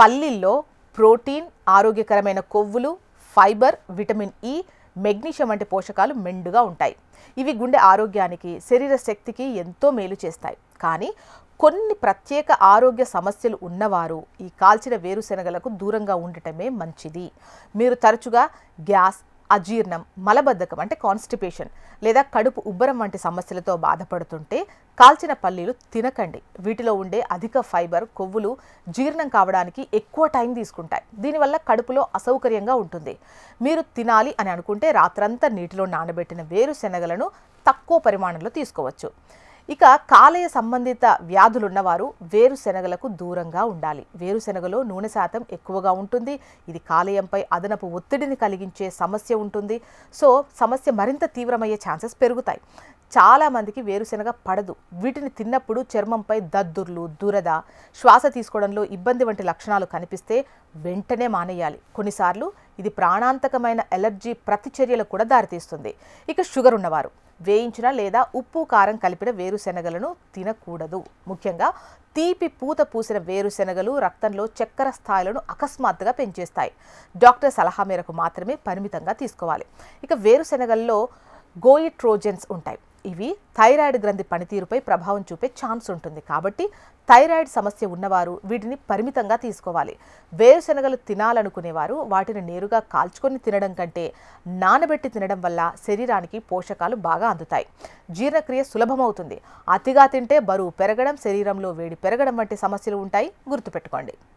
పల్లీల్లో protein, ఆరోగ్యకరమైన కొవ్వులు, fibre, vitamin E, magnesium వంటి పోషకాలు మెండుగా ఉంటాయి. ఇవి గుండె ఆరోగ్యానికి, శరీర శక్తికి ఎంతో మేలు చేస్తాయి. కానీ కొన్ని ప్రత్యేక ఆరోగ్య సమస్యలు ఉన్నవారు ఈ కాల్చిన వేరుశెనగలకు దూరంగా ఉండటమే మంచిది. మీరు తరచుగా గ్యాస్, అజీర్ణం, మలబద్ధకం అంటే కాన్స్టిపేషన్ లేదా కడుపు ఉబ్బరం వంటి సమస్యలతో బాధపడుతుంటే కాల్చిన పల్లీలు తినకండి. వీటిలో ఉండే అధిక ఫైబర్, కొవ్వులు జీర్ణం కావడానికి ఎక్కువ టైం తీసుకుంటాయి. దీనివల్ల కడుపులో అసౌకర్యంగా ఉంటుంది. మీరు తినాలి అని అనుకుంటే రాత్రంతా నీటిలో నానబెట్టిన వేరుశెనగలను తక్కువ పరిమాణంలో తీసుకోవచ్చు. ఇక కాలేయ సంబంధిత వ్యాధులున్నవారు వేరుశెనగలకు దూరంగా ఉండాలి. వేరుశెనగలో నూనె శాతం ఎక్కువగా ఉంటుంది. ఇది కాలేయంపై అదనపు ఒత్తిడిని కలిగించే సమస్య ఉంటుంది. సో సమస్య మరింత తీవ్రమయ్యే ఛాన్సెస్ పెరుగుతాయి. చాలామందికి వేరుశెనగ పడదు. వీటిని తిన్నప్పుడు చర్మంపై దద్దుర్లు, దురద, శ్వాస తీసుకోవడంలో ఇబ్బంది వంటి లక్షణాలు కనిపిస్తే వెంటనే మానేయాలి. కొన్నిసార్లు ఇది ప్రాణాంతకమైన ఎలర్జీ ప్రతిచర్యలకు కూడా దారితీస్తుంది. ఇక షుగర్ ఉన్నవారు వేయించిన లేదా ఉప్పు, కారం కలిపిన వేరుశెనగలను తినకూడదు. ముఖ్యంగా తీపి పూత పూసిన వేరుశెనగలు రక్తంలో చక్కెర స్థాయిలను అకస్మాత్తుగా పెంచేస్తాయి. డాక్టర్ సలహా మేరకు మాత్రమే పరిమితంగా తీసుకోవాలి. ఇక వేరుశెనగల్లో గోయిట్రోజెన్స్ ఉంటాయి. ఇవి థైరాయిడ్ గ్రంథి పనితీరుపై ప్రభావం చూపే ఛాన్స్ ఉంటుంది. కాబట్టి థైరాయిడ్ సమస్య ఉన్నవారు వీటిని పరిమితంగా తీసుకోవాలి. వేరుశెనగలు తినాలనుకునేవారు వాటిని నేరుగా కాల్చుకొని తినడం కంటే నానబెట్టి తినడం వల్ల శరీరానికి పోషకాలు బాగా అందుతాయి. జీర్ణక్రియ సులభమవుతుంది. అతిగా తింటే బరువు పెరగడం, శరీరంలో వేడి పెరగడం వంటి సమస్యలు ఉంటాయి. గుర్తుపెట్టుకోండి.